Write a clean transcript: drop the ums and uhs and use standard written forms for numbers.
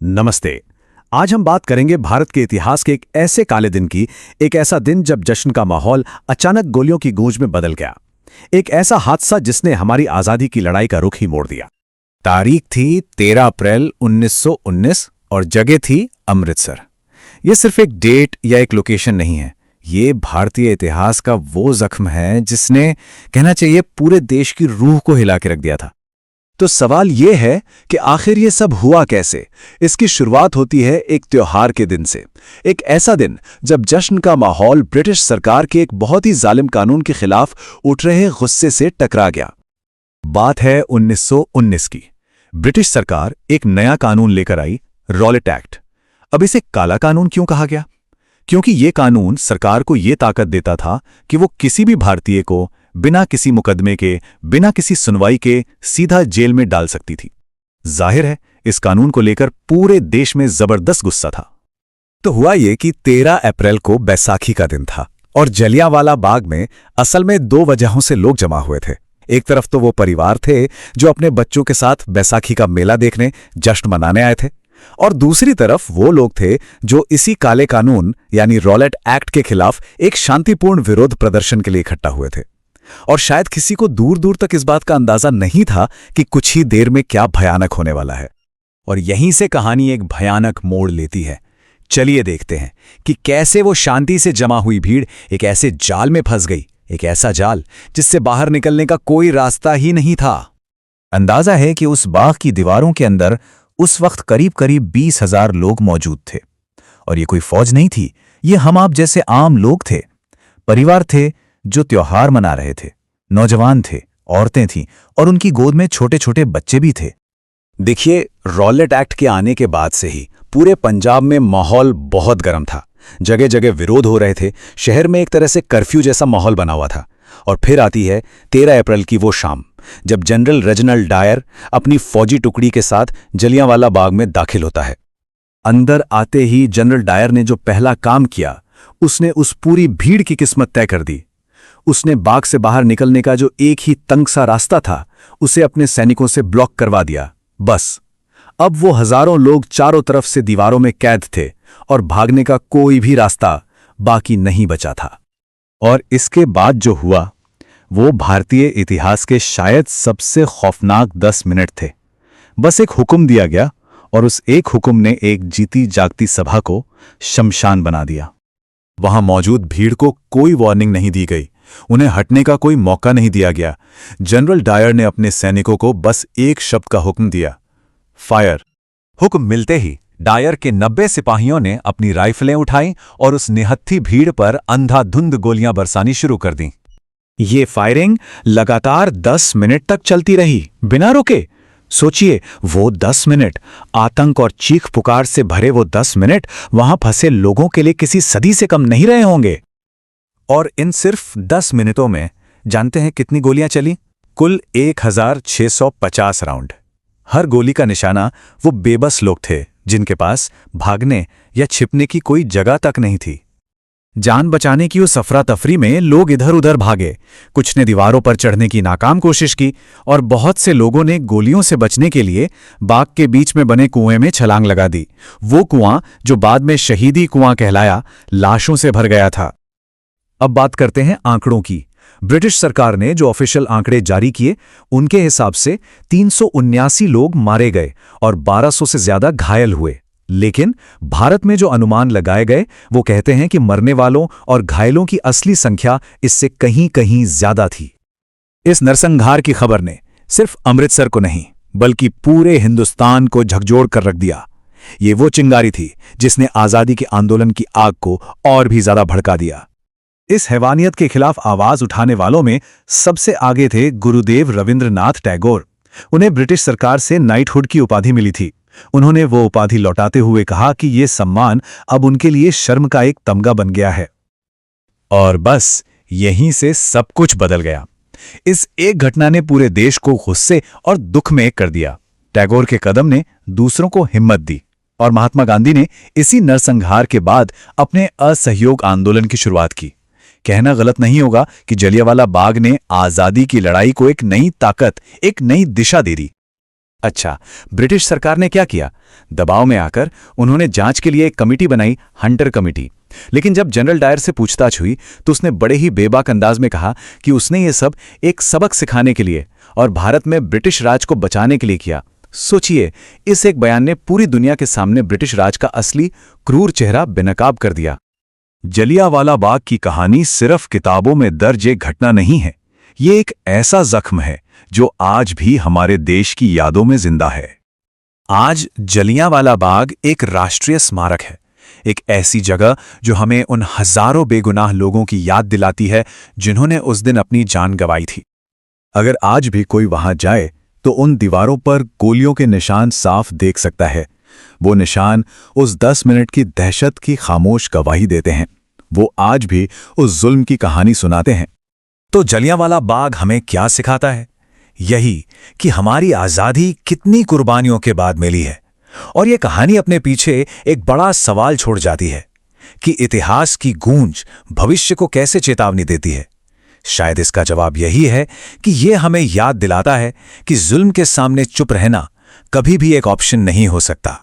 नमस्ते। आज हम बात करेंगे भारत के इतिहास के एक ऐसे काले दिन की, एक ऐसा दिन जब जश्न का माहौल अचानक गोलियों की गूंज में बदल गया। एक ऐसा हादसा जिसने हमारी आजादी की लड़ाई का रुख ही मोड़ दिया। तारीख थी 13 अप्रैल 1919 और जगह थी अमृतसर। ये सिर्फ एक डेट या एक लोकेशन नहीं है, ये भारतीय इतिहास का वो जख्म है जिसने, कहना चाहिए, पूरे देश की रूह को हिला के रख दिया था। तो सवाल ये है कि आखिर ये सब हुआ कैसे। इसकी शुरुआत होती है एक त्योहार के दिन से। एक ऐसा दिन जब जश्न का माहौल ब्रिटिश सरकार के एक बहुत ही जालिम कानून के खिलाफ उठ रहे गुस्से से टकरा गया। बात है 1919 की। ब्रिटिश सरकार एक नया कानून लेकर आई, रॉलेट एक्ट। अब इसे काला कानून क्यों कहा गया? क्योंकि ये कानून सरकार को ये ताकत देता था कि वो किसी भी भारतीय को बिना किसी मुकदमे के, बिना किसी सुनवाई के सीधा जेल में डाल सकती थी। जाहिर है, इस कानून को लेकर पूरे देश में जबरदस्त गुस्सा था। तो हुआ ये कि 13 अप्रैल को बैसाखी का दिन था और जलियांवाला बाग में असल में दो वजहों से लोग जमा हुए थे। एक तरफ तो वो परिवार थे जो अपने बच्चों के साथ बैसाखी का मेला देखने, जश्न मनाने आए थे, और दूसरी तरफ वो लोग थे जो इसी काले कानून यानी रॉलेट एक्ट के खिलाफ एक शांतिपूर्ण विरोध प्रदर्शन के लिए इकट्ठा हुए थे। और शायद किसी को दूर दूर तक इस बात का अंदाजा नहीं था कि कुछ ही देर में क्या भयानक होने वाला है। और यहीं से कहानी एक भयानक मोड़ लेती है। चलिए देखते हैं कि कैसे वो शांति से जमा हुई भीड़ एक ऐसे जाल में फंस गई, एक ऐसा जाल जिससे बाहर निकलने का कोई रास्ता ही नहीं था। अंदाजा है कि उस बाग की दीवारों के अंदर उस वक्त करीब करीब 20,000 लोग मौजूद थे। और ये कोई फौज नहीं थी, ये हम आप जैसे आम लोग थे। परिवार थे जो त्योहार मना रहे थे, नौजवान थे, औरतें थीं और उनकी गोद में छोटे छोटे बच्चे भी थे। देखिए, रॉलेट एक्ट के आने के बाद से ही पूरे पंजाब में माहौल बहुत गर्म था। जगह जगह विरोध हो रहे थे, शहर में एक तरह से कर्फ्यू जैसा माहौल बना हुआ था। और फिर आती है 13 अप्रैल की वो शाम जब जनरल रेजिनाल्ड डायर अपनी फौजी टुकड़ी के साथ जलियांवाला बाग में दाखिल होता है। अंदर आते ही जनरल डायर ने जो पहला काम किया, उसने उस पूरी भीड़ की किस्मत तय कर दी। उसने बाग से बाहर निकलने का जो एक ही तंग सा रास्ता था, उसे अपने सैनिकों से ब्लॉक करवा दिया। बस अब वो हजारों लोग चारों तरफ से दीवारों में कैद थे और भागने का कोई भी रास्ता बाकी नहीं बचा था। और इसके बाद जो हुआ वो भारतीय इतिहास के शायद सबसे खौफनाक 10 मिनट थे। बस एक हुक्म दिया गया और उस एक हुक्म ने एक जीती जागती सभा को शमशान बना दिया। वहां मौजूद भीड़ को कोई वार्निंग नहीं दी गई, उन्हें हटने का कोई मौका नहीं दिया गया। जनरल डायर ने अपने सैनिकों को बस एक शब्द का हुक्म दिया, फायर। हुक्म मिलते ही डायर के 90 सिपाहियों ने अपनी राइफलें उठाईं और उस निहत्थी भीड़ पर अंधाधुंध गोलियां बरसानी शुरू कर दीं। ये फायरिंग लगातार 10 मिनट तक चलती रही, बिना रुके। सोचिए, वो 10 मिनट, आतंक और चीख पुकार से भरे वो 10 मिनट वहां फंसे लोगों के लिए किसी सदी से कम नहीं रहे होंगे। और इन सिर्फ 10 मिनटों में जानते हैं कितनी गोलियां चली? कुल 1650 राउंड। हर गोली का निशाना वो बेबस लोग थे जिनके पास भागने या छिपने की कोई जगह तक नहीं थी। जान बचाने की उस अफरा तफरी में लोग इधर उधर भागे। कुछ ने दीवारों पर चढ़ने की नाकाम कोशिश की और बहुत से लोगों ने गोलियों से बचने के लिए बाग के बीच में बने कुएं में छलांग लगा दी। वो कुआं जो बाद में शहीदी कुआं कहलाया, लाशों से भर गया था। अब बात करते हैं आंकड़ों की। ब्रिटिश सरकार ने जो ऑफिशियल आंकड़े जारी किए, उनके हिसाब से 379 लोग मारे गए और 1200 से ज्यादा घायल हुए। लेकिन भारत में जो अनुमान लगाए गए, वो कहते हैं कि मरने वालों और घायलों की असली संख्या इससे कहीं कहीं ज्यादा थी। इस नरसंहार की खबर ने सिर्फ अमृतसर को नहीं बल्कि पूरे हिंदुस्तान को झकझोर कर रख दिया। ये वो चिंगारी थी जिसने आजादी के आंदोलन की आग को और भी ज्यादा भड़का दिया। इस हैवानियत के खिलाफ आवाज उठाने वालों में सबसे आगे थे गुरुदेव रविंद्रनाथ टैगोर। उन्हें ब्रिटिश सरकार से नाइटहुड की उपाधि मिली थी। उन्होंने वो उपाधि लौटाते हुए कहा कि ये सम्मान अब उनके लिए शर्म का एक तमगा बन गया है। और बस यहीं से सब कुछ बदल गया। इस एक घटना ने पूरे देश को गुस्से और दुख में एक कर दिया। टैगोर के कदम ने दूसरों को हिम्मत दी और महात्मा गांधी ने इसी नरसंहार के बाद अपने असहयोग आंदोलन की शुरुआत की। कहना गलत नहीं होगा कि जलियांवाला बाग ने आजादी की लड़ाई को एक नई ताकत, एक नई दिशा दे दी। अच्छा, ब्रिटिश सरकार ने क्या किया? दबाव में आकर उन्होंने जांच के लिए एक कमेटी बनाई, हंटर कमेटी। लेकिन जब जनरल डायर से पूछताछ हुई तो उसने बड़े ही बेबाक अंदाज में कहा कि उसने ये सब एक सबक सिखाने के लिए और भारत में ब्रिटिश राज को बचाने के लिए किया। सोचिए, इस एक बयान ने पूरी दुनिया के सामने ब्रिटिश राज का असली क्रूर चेहरा बेनकाब कर दिया। जलियांवाला बाग की कहानी सिर्फ किताबों में दर्ज एक घटना नहीं है, ये एक ऐसा जख्म है जो आज भी हमारे देश की यादों में जिंदा है। आज जलियांवाला बाग एक राष्ट्रीय स्मारक है, एक ऐसी जगह जो हमें उन हजारों बेगुनाह लोगों की याद दिलाती है जिन्होंने उस दिन अपनी जान गंवाई थी। अगर आज भी कोई वहां जाए तो उन दीवारों पर गोलियों के निशान साफ देख सकता है। वो निशान उस 10 मिनट की दहशत की खामोश गवाही देते हैं। वो आज भी उस जुल्म की कहानी सुनाते हैं। तो जलियांवाला बाग हमें क्या सिखाता है? यही कि हमारी आज़ादी कितनी कुर्बानियों के बाद मिली है। और ये कहानी अपने पीछे एक बड़ा सवाल छोड़ जाती है कि इतिहास की गूंज भविष्य को कैसे चेतावनी देती है। शायद इसका जवाब यही है कि ये हमें याद दिलाता है कि जुल्म के सामने चुप रहना कभी भी एक ऑप्शन नहीं हो सकता।